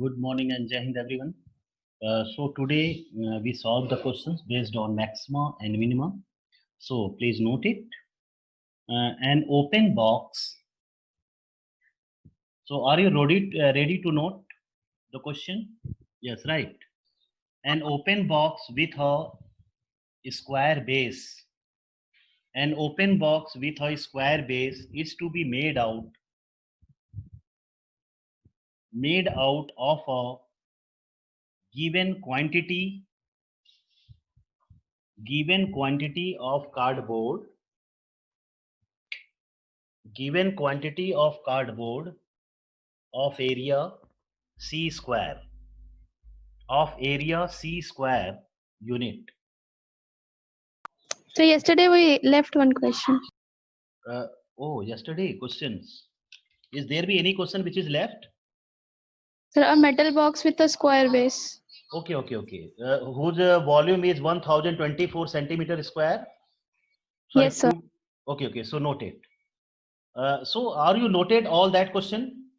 Good morning and Jai Hind everyone. So today we solve the questions based on maxima and minima. So please note it. An open box. So are you ready to note the question? Yes, right. An open box with a square base. An open box with a square base is to be made out of a given quantity of cardboard of area c square unit. So yesterday we left one question. Yesterday questions. Is there be any question which is left? Sir, a metal box with a square base. Okay. Whose volume is 1024 centimeter square? Sorry, Yes, sir. Okay. So note it. So are you noted all that question?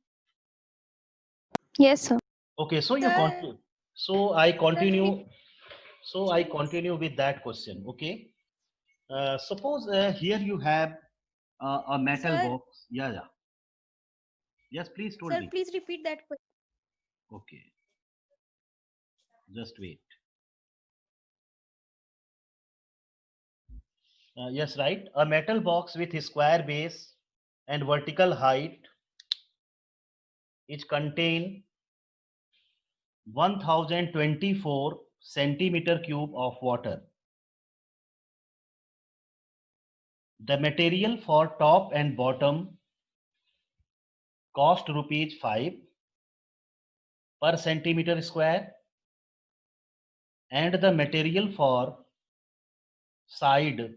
Yes, sir. Okay. So you continue. So I continue. So I continue with that question. Okay. Suppose here you have a metal Sir? box. Yeah. Yes, please told Sir, me. please repeat that question. Okay. Just wait. Yes, right. A metal box with a square base and vertical height. It contain 1024 centimeter cube of water. The material for top and bottom cost rupees 5 per centimeter square, and the material for side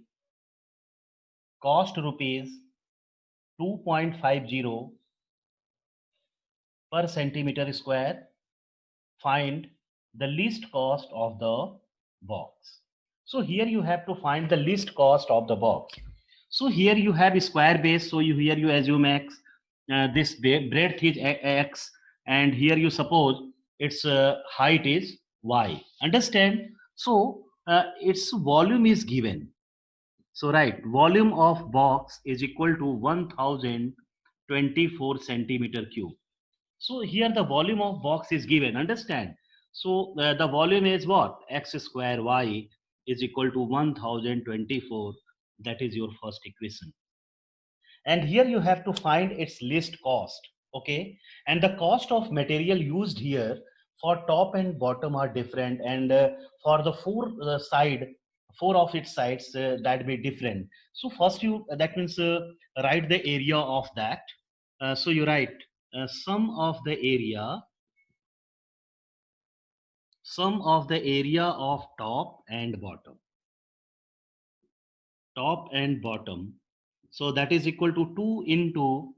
cost rupees 2.50 per centimeter square. Find the least cost of the box. So here you have to find the least cost of the box. So here you have a square base. So here you assume x, this breadth is x, and here you suppose its height is y. Understand? So its volume is given. So right, volume of box is equal to 1024 centimeter cube. So here the volume of box is given. Understand? So the volume is what? X square y is equal to 1024. That is your first equation. And here you have to find its least cost. Okay. And the cost of material used here for top and bottom are different. And for the four of its sides, that be different. So first that means write the area of that. So you write sum of the area of top and bottom. So that is equal to 2 into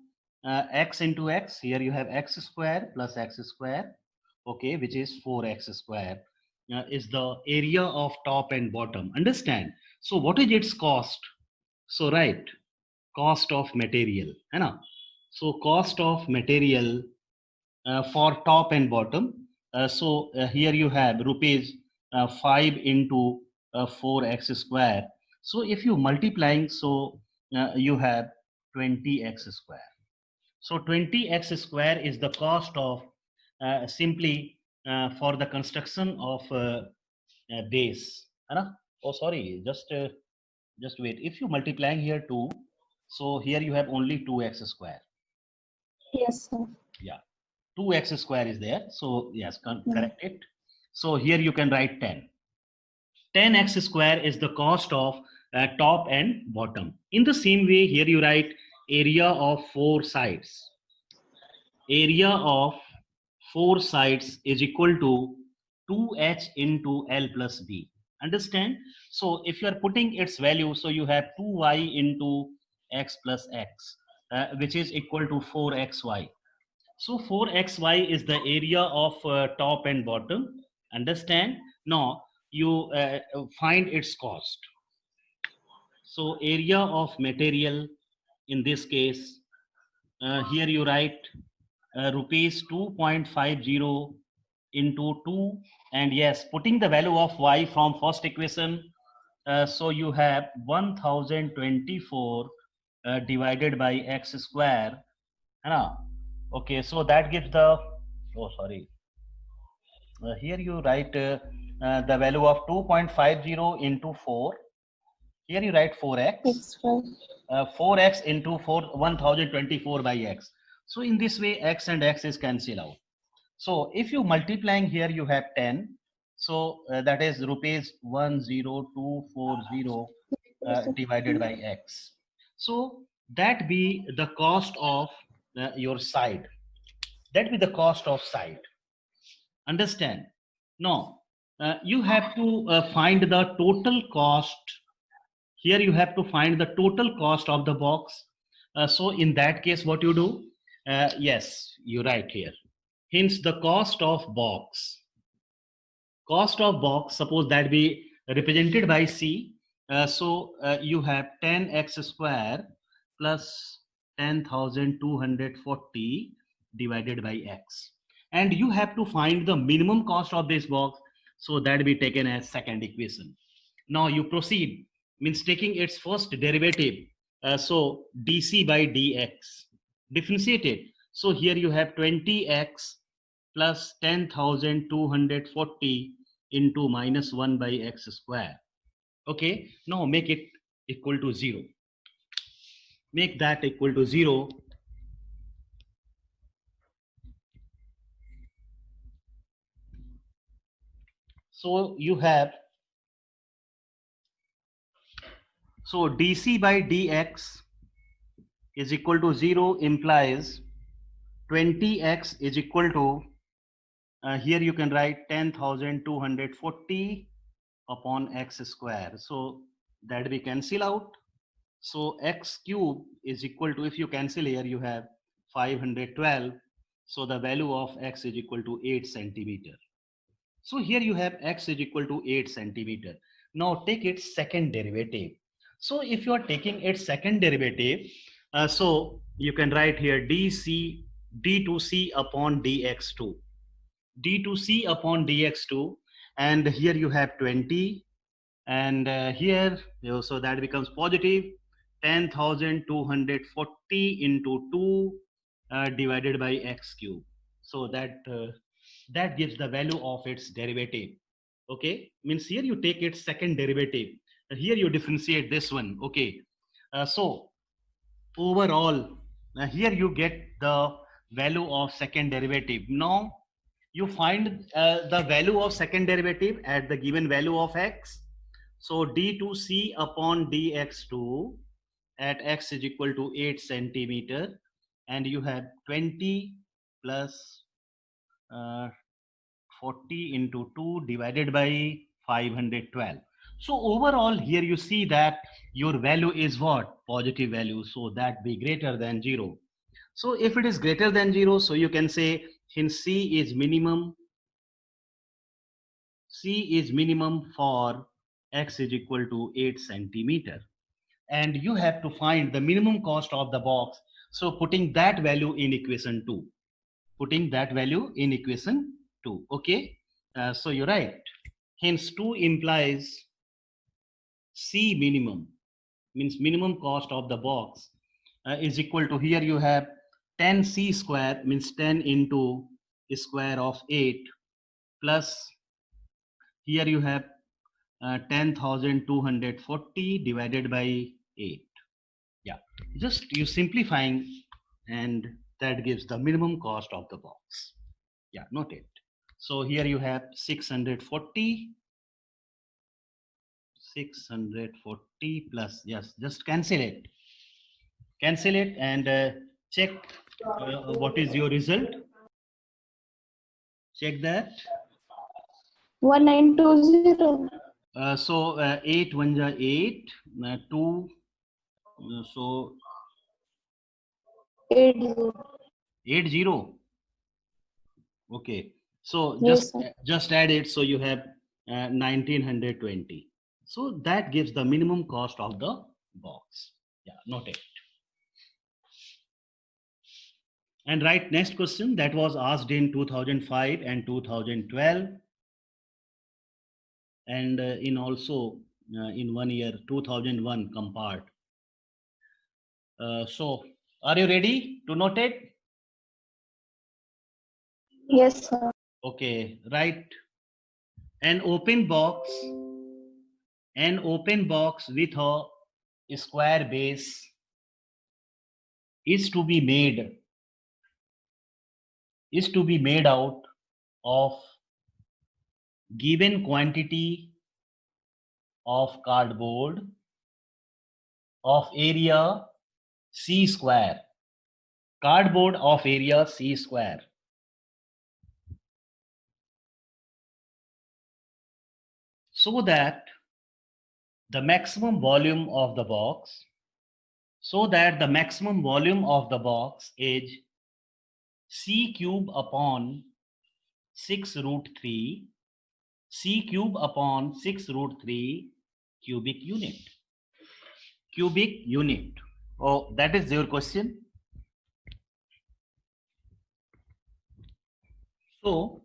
x into x. Here you have x square plus x square, okay, which is 4x square, is the area of top and bottom. Understand? So what is its cost? So right, cost of material, है ना? So cost of material for top and bottom. So here you have rupees 5 into 4x square. So if you multiplying, so you have 20x square. So 20x square is the cost of simply for the construction of base. है ना? Oh, sorry, just wait. If you multiplying here 2, so here you have only 2x square. Yes, sir. Yeah, 2x square is there. So yes, correct it. So here you can write 10. 10x square is the cost of top and bottom. In the same way, here you write area of four sides. Area of four sides is equal to 2h into L plus B. Understand? So if you are putting its value, so you have 2y into x plus x, which is equal to 4xy. So 4xy is the area of top and bottom. Understand? Now you find its cost. So area of material in this case, here you write rupees 2.50 into 2, and yes, putting the value of y from first equation, so you have 1024 divided by x square, है okay, so that gives the, oh sorry, here you write the value of 2.50 into 4, here you write 4x, X, Y. 4x into 1024 by x. So in this way, x and x is cancelled out. So if you multiplying here, you have 10. So that is rupees 10240 divided by x. So that be the cost of your side. That be the cost of side. Understand? No, you have to find the total cost. Here you have to find the total cost of the box. So in that case, what you do? Yes, you write here. Hence the cost of box. Cost of box, suppose that be represented by C. So you have 10x square plus 10,240 divided by x. And you have to find the minimum cost of this box. So that be taken as second equation. Now you proceed, means taking its first derivative. So dc by dx, differentiate it. So here you have 20x plus 10,240 into minus 1 by x square. Okay, now make it equal to 0. Make that equal to 0. So you have, so dc by dx is equal to 0 implies 20x is equal to, here you can write 10,240 upon x square. So that we cancel out. So x cube is equal to, if you cancel here, you have 512. So the value of x is equal to 8 centimeter. So here you have x is equal to 8 centimeter. Now take its second derivative. So if you are taking its second derivative, so you can write here d2c upon dx2. d2c upon dx2, and here you have 20, and here, so that becomes positive 10,240 into 2 divided by x cube. So that gives the value of its derivative. Okay, means here you take its second derivative, here you differentiate this one. Okay, so overall, here you get the value of second derivative. Now you find the value of second derivative at the given value of x. So d2c upon dx2 at x is equal to 8 centimeter, and you have 20 plus 40 into 2 divided by 512. So overall here you see that your value is what? Positive value. So that be greater than 0. So if it is greater than 0, so you can say hence C is minimum. C is minimum for x is equal to 8 centimeter. And you have to find the minimum cost of the box. So putting that value in equation 2. Putting that value in equation 2. Okay. So you're right. Hence 2 implies C minimum, means minimum cost of the box is equal to, here you have 10c square, means 10 into square of 8, plus here you have 10,240 divided by 8. Yeah, just you simplifying, and that gives the minimum cost of the box. Yeah, note it. So here you have 640 plus, yes, just cancel it and check what is your result. Check that. 1920. So 8 1 ja 8, 2, so 80. 80. Okay, so Yes, sir. just add it, so you have 1920. So that gives the minimum cost of the box. Yeah, note it. And right, next question that was asked in 2005 and 2012, and in also in 1 year 2001 compared. So are you ready to note it? Yes, sir. Okay, right. An open box, with a square base is to be made out of given quantity of cardboard of area c square. Cardboard of area c square. So that the maximum volume of the box is c cube upon 6 root 3 c cube upon 6 root 3 cubic unit. Oh, that is your question. So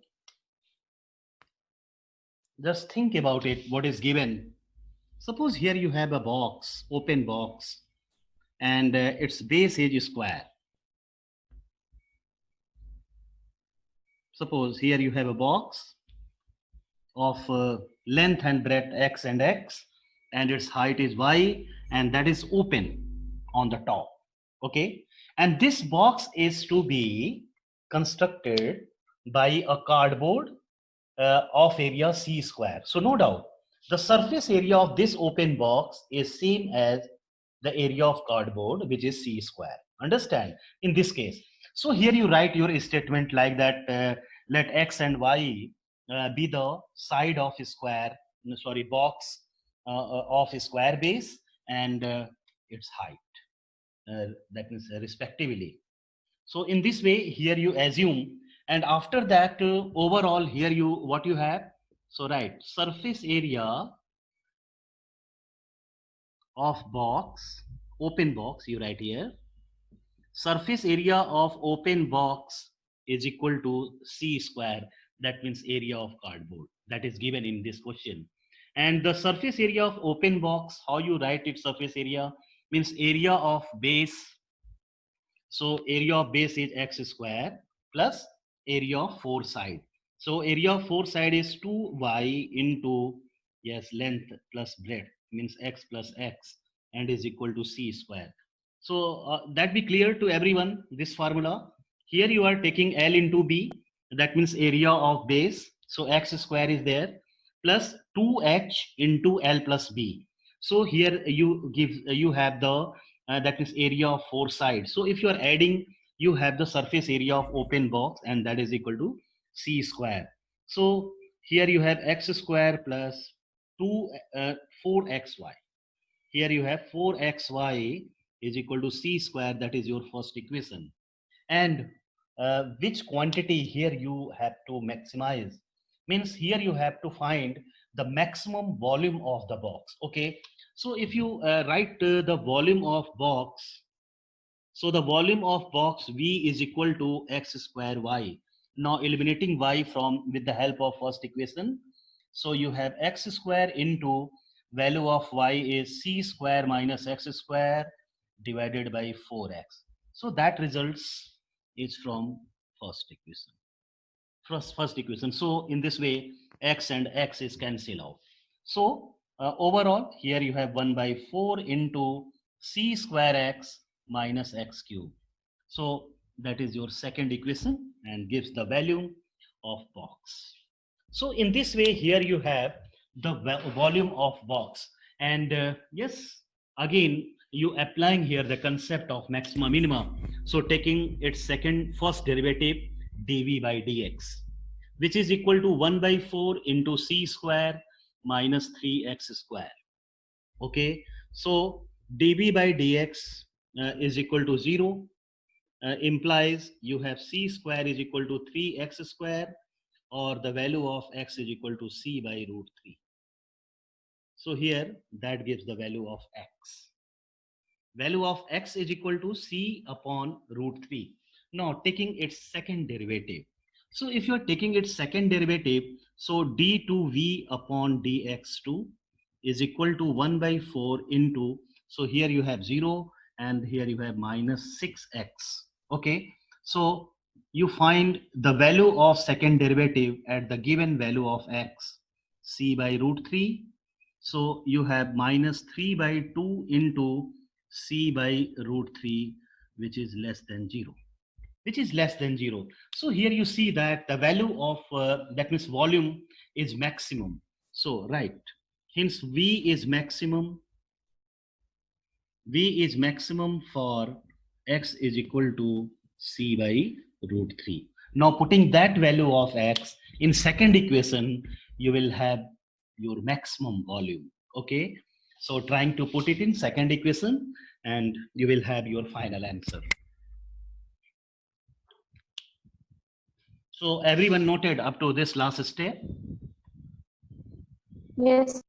just think about it, what is given. Suppose here you have a box, open box, and its base is square. Suppose here you have a box of length and breadth x and x, and its height is y, and that is open on the top. Okay, and this box is to be constructed by a cardboard of area c square. So no doubt the surface area of this open box is same as the area of cardboard, which is c square. Understand in this case? So here you write your statement like that, let x and y be the side of a square, sorry, box of a square base, and its height, that means respectively. So in this way here you assume, and after that overall here you what you have. So right, surface area of box, open box, you write here, surface area of open box is equal to c square, that means area of cardboard, that is given in this question. And the surface area of open box, how you write it? Surface area means area of base. So area of base is x square plus area of four side. So area of four side is 2y into, yes, length plus breadth, means x plus x, and is equal to c square. So that be clear to everyone, this formula. Here you are taking L into B, that means area of base. So x square is there plus 2h into L plus B. So here you have the that is area of four sides. So if you are adding, you have the surface area of open box, and that is equal to c square. So here you have x square plus 4xy. Here you have 4xy is equal to c square, that is your first equation. And which quantity here you have to maximize, means here you have to find the maximum volume of the box. Okay, so if you write the volume of box, so the volume of box v is equal to x square y. Now eliminating y from with the help of first equation, so you have x square into value of y is c square minus x square divided by 4x. So that results is from first equation. First equation. So in this way, x and x is cancel out. So overall, here you have 1 by 4 into c square x minus x cube. So that is your second equation and gives the value of box. So in this way, here you have the volume of box. And yes, again, you applying here the concept of maxima minima. So taking its first derivative dv by dx, which is equal to 1 by 4 into c square minus 3x square. Okay, so dv by dx is equal to 0, implies you have c square is equal to 3x square, or the value of x is equal to c by root 3. So here that gives the value of x. Value of x is equal to c upon root 3. Now taking its second derivative. So if you're taking its second derivative, so d2v upon dx2 is equal to 1 by 4 into, so here you have 0 and here you have minus 6x. Okay, so you find the value of second derivative at the given value of x, c by root 3. So you have minus 3 by 2 into c by root 3, which is less than 0. Which is less than 0. So here you see that the value of, that means volume is maximum. So right, hence V is maximum. V is maximum for x is equal to c by root 3. Now putting that value of x in second equation, you will have your maximum volume. Okay, so trying to put it in second equation and you will have your final answer. So everyone noted up to this last step? Yes.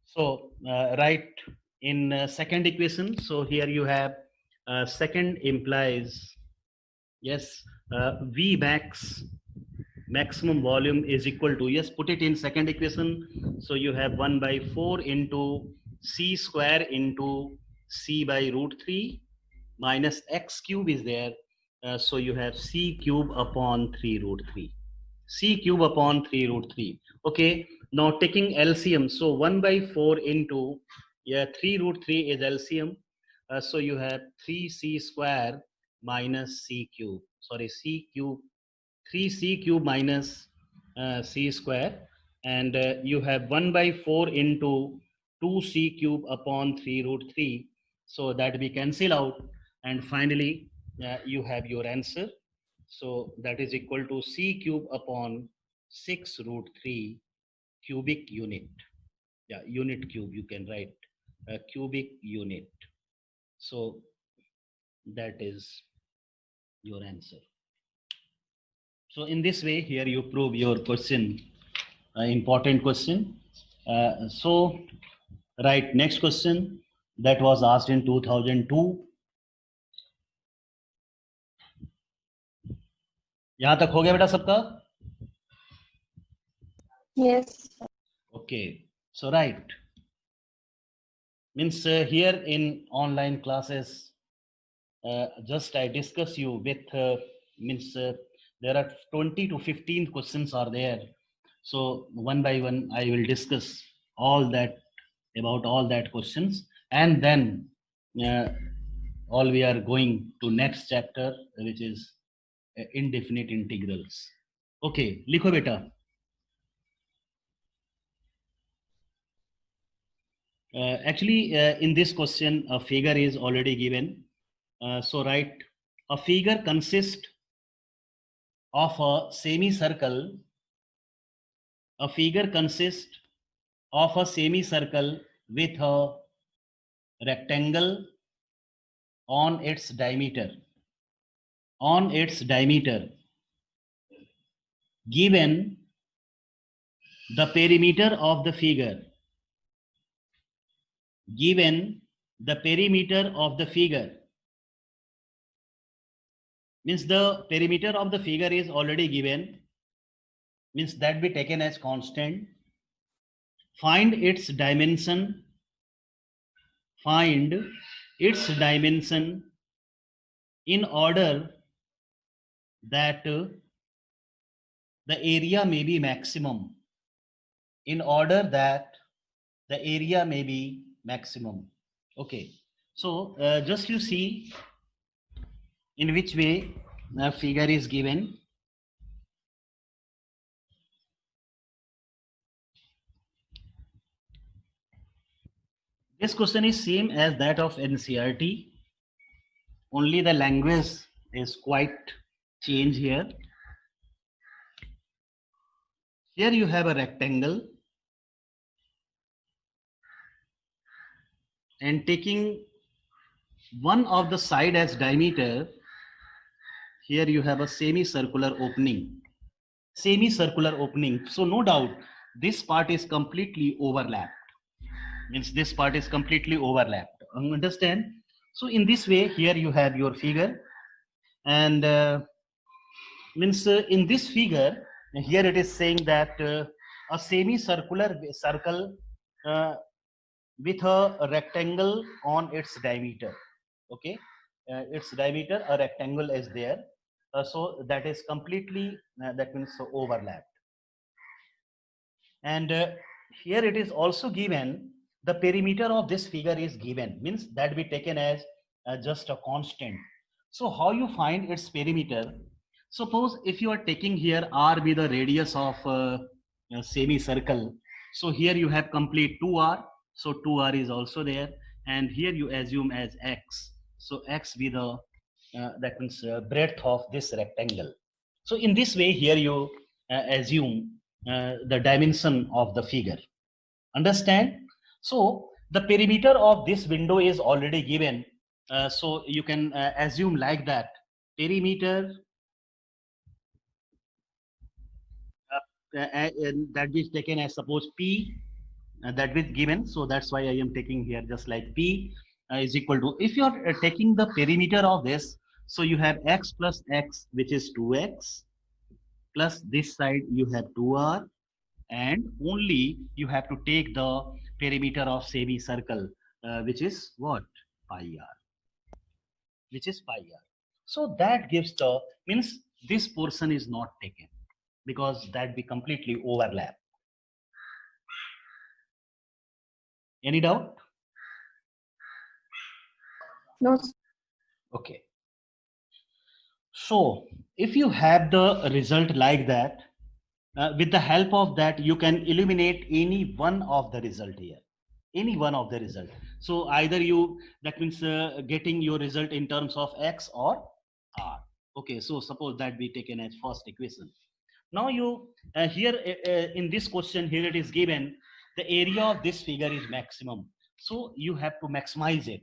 So right in second equation, so here you have second implies, yes, V max, maximum volume is equal to, yes, put it in second equation. So you have 1 by 4 into c square into c by root 3 minus x cube is there. So you have c cube upon 3 root 3. C cube upon 3 root 3. Okay, now taking LCM. So 1 by 4 into, yeah, 3 root 3 is LCM. So you have 3c square minus c cube. Sorry, c cube, 3c cube minus c square. And you have 1 by 4 into 2c cube upon 3 root 3. So that we cancel out. And finally, you have your answer. So that is equal to c cube upon 6 root 3 cubic unit. Yeah, unit cube, you can write cubic unit. So that is your answer. So in this way, here you prove your question, important question. So right, next question that was asked in 2002. यहाँ तक हो गया बेटा सबका? Yes. Okay, so right, means here in online classes, just I discuss you with, means there are 20 to 15 questions are there. So one by one, I will discuss all that, about all that questions, and then all we are going to next chapter, which is indefinite integrals. Okay, likho beta. Actually, in this question, a figure is already given. So write, a figure consists of a semicircle. A figure consists of a semicircle with a rectangle on its diameter. On its diameter, given the perimeter of the figure. Given the perimeter of the figure, means the perimeter of the figure is already given, means that be taken as constant. Find its dimension. Find its dimension in order that the area may be maximum. In order that the area may be maximum. Okay, so just you see in which way the figure is given. This question is same as that of NCERT, only the language is quite changed here. Here you have a rectangle, and taking one of the side as diameter, here you have a semicircular opening. Semicircular opening. So no doubt this part is completely overlapped. Means this part is completely overlapped. Understand? So in this way, here you have your figure. And means in this figure, here it is saying that a semicircular circle with a rectangle on its diameter. Okay, its diameter, a rectangle is there. So that is completely, that means overlapped. And here it is also given, the perimeter of this figure is given, means that be taken as just a constant. So how you find its perimeter? Suppose if you are taking here r be the radius of a semicircle, so here you have complete 2r, so 2r is also there, and here you assume as x, so x be the that means breadth of this rectangle. So in this way here you assume the dimension of the figure. Understand? So the perimeter of this window is already given. So you can assume like that. Perimeter that is taken as suppose P, that is given. So that's why I am taking here just like P is equal to, if you are taking the perimeter of this, so you have x plus x, which is 2x, plus this side you have 2r, and only you have to take the perimeter of semicircle, which is what? Pi r, which is pi r. So that gives the, means this portion is not taken because that be completely overlap. Any doubt? No. Okay. So if you have the result like that, with the help of that, you can eliminate any one of the result here. Any one of the result. So either you, that means getting your result in terms of x or r. Okay, so suppose that be taken as first equation. Now you here in this question here it is given the area of this figure is maximum. So you have to maximize it.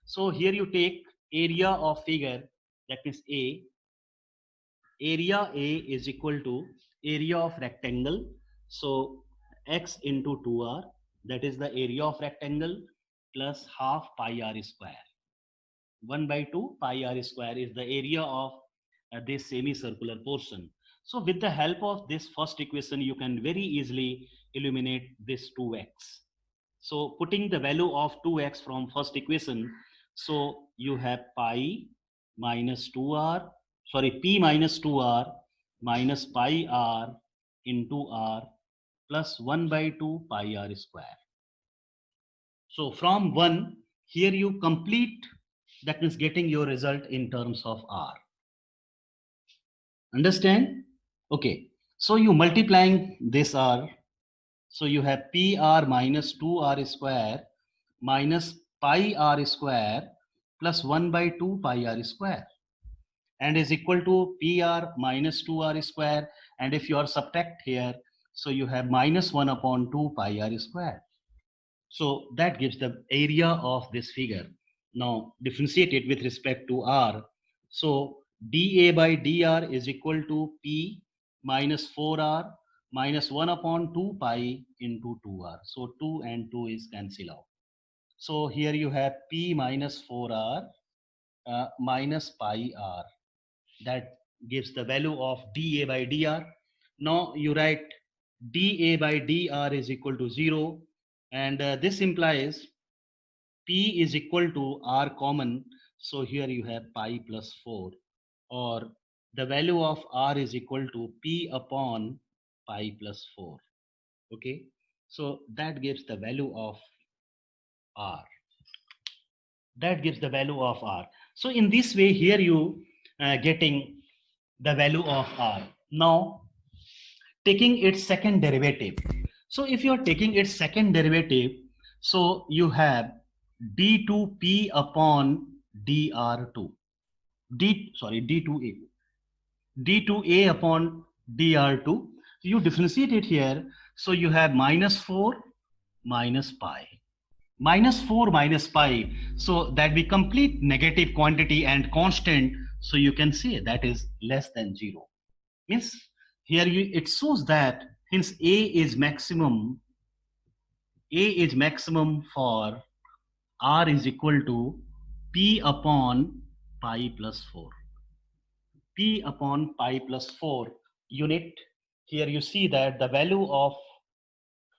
So here you take area of figure, that is A. Area A is equal to area of rectangle. So x into 2r, that is the area of rectangle, plus half pi r square. 1 by 2 pi r square is the area of this semicircular portion. So with the help of this first equation, you can very easily eliminate this 2x. So putting the value of 2x from first equation, so you have pi minus 2r, sorry, p minus 2r minus pi r into r plus 1 by 2 pi r square. So from 1, here you complete, that means getting your result in terms of r. Understand? Okay. So you multiplying this r, so you have pr minus 2r square minus pi r square plus 1 by 2 pi r square, and is equal to pr minus 2r square, and if you are subtract here, so you have minus 1 upon 2 pi r square. So that gives the area of this figure. Now differentiate it with respect to r. So dA by dr is equal to P minus 4r minus 1 upon 2 pi into 2r. So 2 and 2 is cancel out. So here you have P minus 4r minus pi r. That gives the value of dA by dr. Now you write dA by dr is equal to 0, and this implies P is equal to r common, so here you have pi plus 4, or the value of r is equal to P upon pi plus 4. Okay, so that gives the value of r. That gives the value of r. So in this way here you getting the value of r. Now taking its second derivative. So if you are taking its second derivative, so you have d2p upon dr2, d2a, d2a upon dr2. You differentiate it here, so you have minus 4 minus pi, minus 4 minus pi, so that be complete negative quantity and constant, so you can say that is less than 0. Means here it shows that hence a is maximum for r is equal to p upon pi plus 4. P upon pi plus 4 unit. Here you see that the value of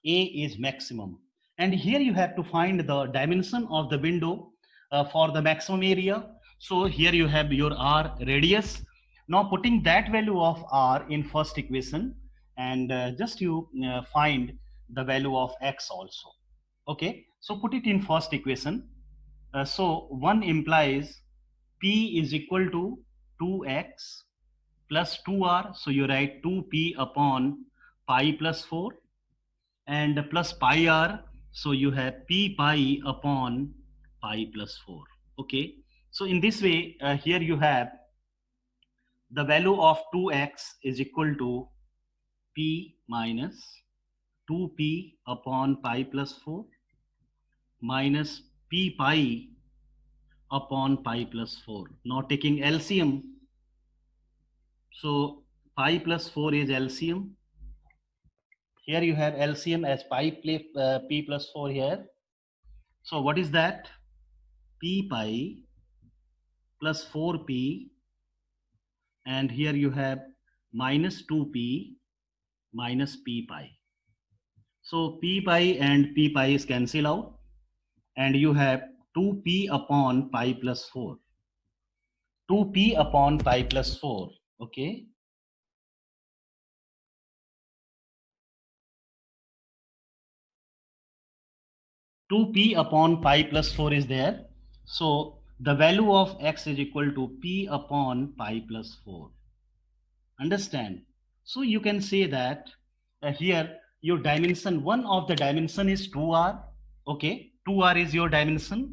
A is maximum. And here you have to find the dimension of the window for the maximum area. So here you have your R radius. Now putting that value of R in first equation, and just you find the value of X also. Okay, so put it in first equation. So 1 implies P is equal to 2X plus 2R. So you write 2P upon pi plus 4 and plus pi r, so you have p pi upon pi plus 4. Okay, so in this way here you have the value of 2x is equal to p minus 2p upon pi plus 4 minus p pi upon pi plus 4. Now taking LCM, so pi plus 4 is LCM. Here you have LCM as p plus 4 here. So what is that? P pi plus 4p, and here you have minus 2p minus p pi. So p pi and p pi is cancel out, and you have 2p upon pi plus 4. 2p upon pi plus 4. Okay. Two p upon pi plus 4 is there. So the value of x is equal to p upon pi plus 4. Understand? So you can say that here your dimension, one of the dimension is 2r. Okay, 2r is your dimension.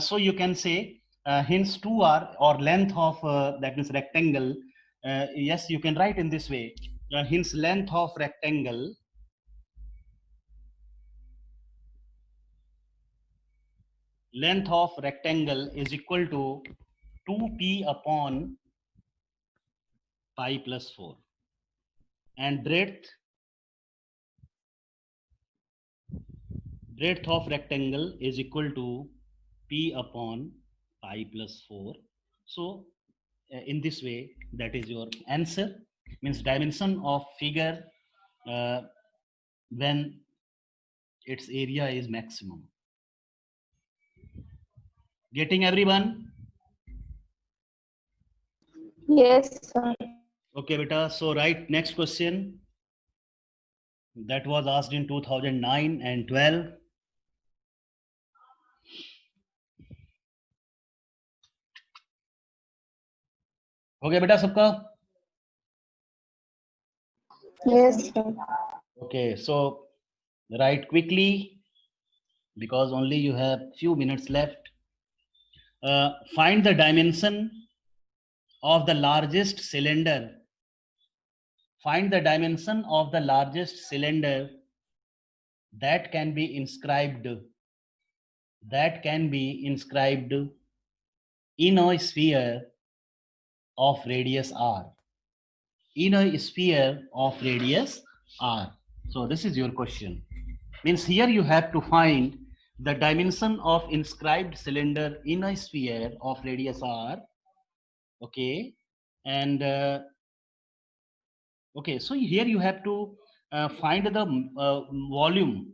So you can say hence 2r or length of that means rectangle. Yes, you can write in this way. Hence length of rectangle is equal to 2p upon pi plus 4, and breadth of rectangle is equal to p upon pi plus 4. So in this way, that is your answer. Means dimension of figure when its area is maximum. Getting everyone? Yes, sir. Okay, beta. So right, next question. That was asked in 2009 and 12. Okay, beta, सबका? Yes, sir. Okay, so write quickly because only you have few minutes left. Find the dimension of the largest cylinder. Find the dimension of the largest cylinder that can be inscribed in a sphere of radius r. In a sphere of radius r. So this is your question. Means here you have to find the dimension of inscribed cylinder in a sphere of radius r. Okay, and okay, so here you have to find the volume.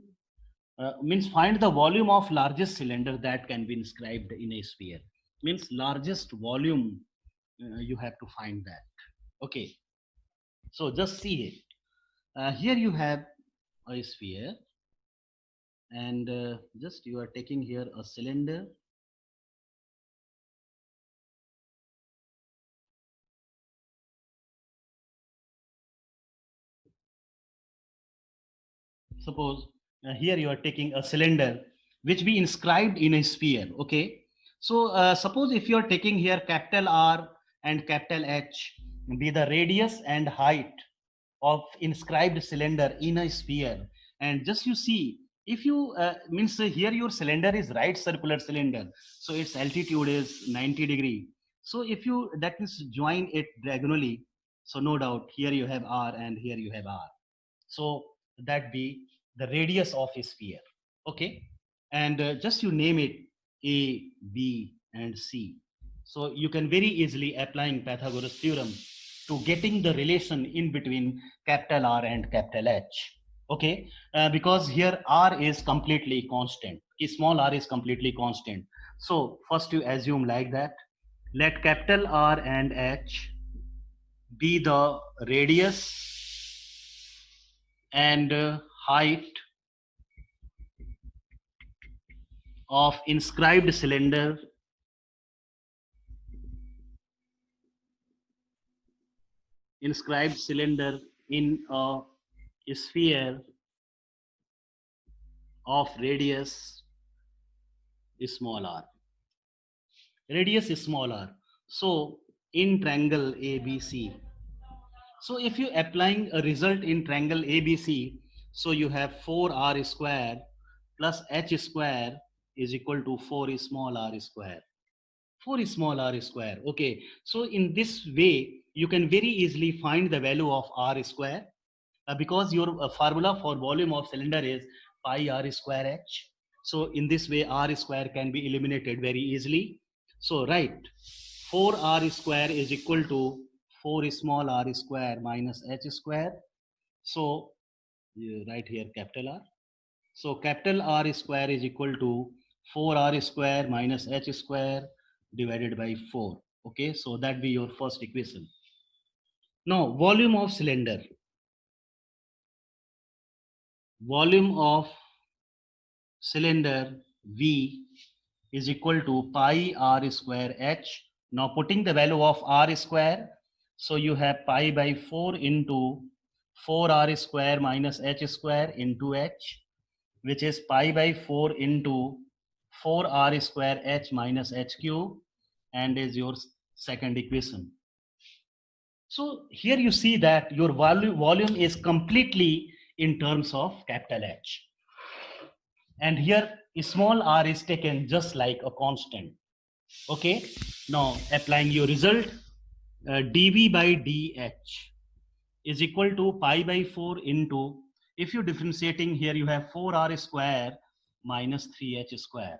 Means find the volume of largest cylinder that can be inscribed in a sphere. Means largest volume, you have to find that. Okay, so just see it. Here you have a sphere, and just you are taking here a cylinder. Suppose here you are taking a cylinder which be inscribed in a sphere. Okay, so suppose if you are taking here capital R and capital H be the radius and height of inscribed cylinder in a sphere, and just you see if you means here your cylinder is right circular cylinder, so its altitude is 90 degree. So if you that means join it diagonally, so no doubt here you have R and here you have R, so that be the radius of a sphere. Okay, and just you name it A, B and C. So you can very easily applying Pythagoras theorem to getting the relation in between capital R and capital H. Okay, because here R is completely constant. Small r is completely constant. So first you assume like that. Let capital R and H be the radius and height of inscribed cylinder in a sphere of radius small r. Radius is small r. So in triangle ABC. So if you applying a result in triangle ABC, so you have 4r square plus h square is equal to 4 small r square. 4 small r square. Okay. So in this way, you can very easily find the value of r square because your formula for volume of cylinder is pi r square h. So in this way, r square can be eliminated very easily. So right, 4r square is equal to 4 small r square minus h square. So you write here capital R. So capital R square is equal to 4r square minus h square divided by 4. Okay, so that be your first equation. Now volume of cylinder. Volume of cylinder V is equal to pi r square h. Now putting the value of r square, so you have pi by 4 into 4r square minus h square into h, which is pi by 4 into 4r square h minus h cube, and is your second equation. So here you see that your volume is completely in terms of capital H. And here small r is taken just like a constant. Okay, now applying your result, dv by dh is equal to pi by 4 into, if you differentiating here, you have 4r square minus 3h square.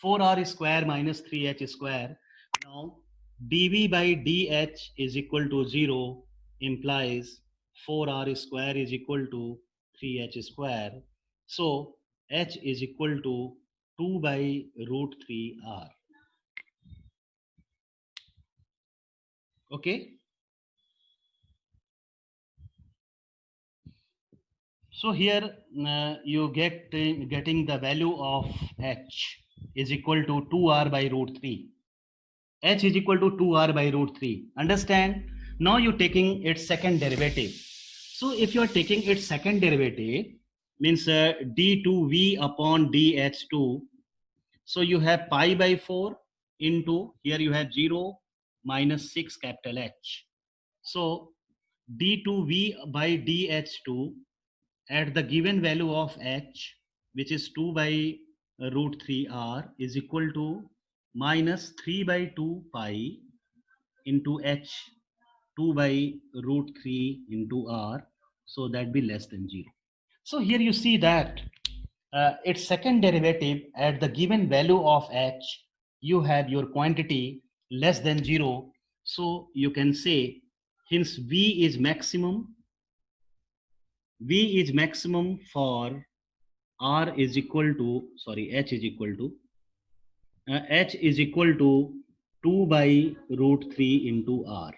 4r square minus 3h square. Now dv by dh is equal to 0 implies 4r square is equal to 3h square. So h is equal to 2 by root 3r. Okay. So here you getting the value of h is equal to 2r by root 3. H is equal to 2r by root 3. Understand? Now you're taking its second derivative. So if you are taking its second derivative, means d2v upon dh2. So you have pi by 4 into, here you have 0 minus 6 capital H. So d2v by dh2 at the given value of h, which is 2 by root 3r, is equal to minus 3 by 2 pi into h 2 by root 3 into r, so that be less than 0. So here you see that its second derivative at the given value of h, you have your quantity less than 0. So you can say, hence v is maximum for r is equal to, sorry, h is equal to 2 by root 3 into r.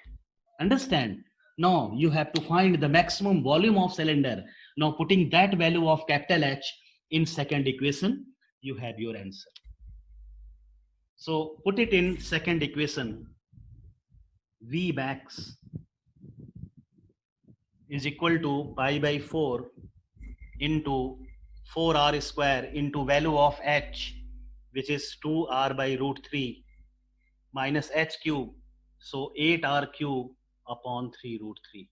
Understand? Now you have to find the maximum volume of cylinder. Now putting that value of capital H in second equation, you have your answer. So put it in second equation. V max is equal to pi by 4 into 4r square into value of h, which is 2r by root 3 minus h cube. So 8r cube upon 3 root 3.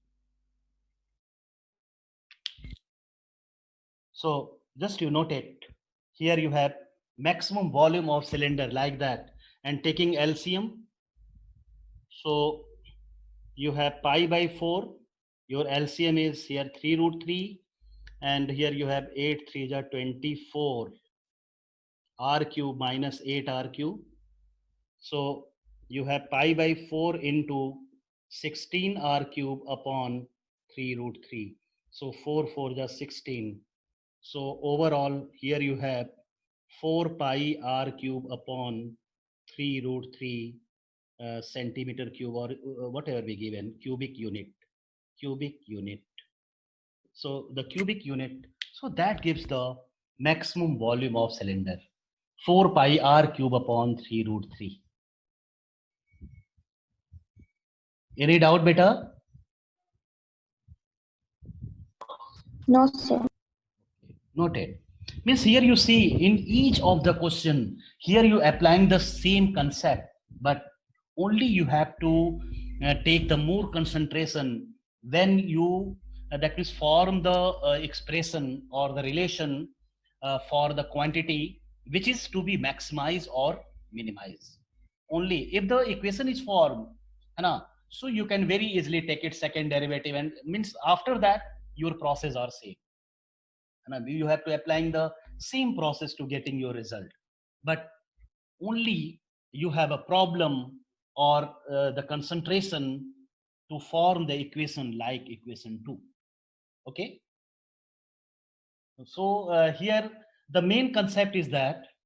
So just you note it. Here you have maximum volume of cylinder like that, and taking LCM. So you have pi by 4. Your LCM is here 3 root 3. And here you have 8 3 are 24. R cube minus 8 R cube. So you have pi by 4 into 16 r cube upon 3 root 3. So 4 4 just 16. So overall here you have 4 pi r cube upon 3 root 3 centimeter cube, or whatever we given, cubic unit. So the cubic unit, so that gives the maximum volume of cylinder, 4 pi r cube upon 3 root 3. Any doubt, beta? No, sir. Noted. Means here you see in each of the question, here you applying the same concept, but only you have to take the more concentration when you that is form the expression or the relation for the quantity which is to be maximized or minimized. Only if the equation is formed, so you can very easily take its second derivative, and means after that your process are same. You have to applying the same process to getting your result, but only you have a problem or the concentration to form the equation like equation 2. Okay, so here the main concept is that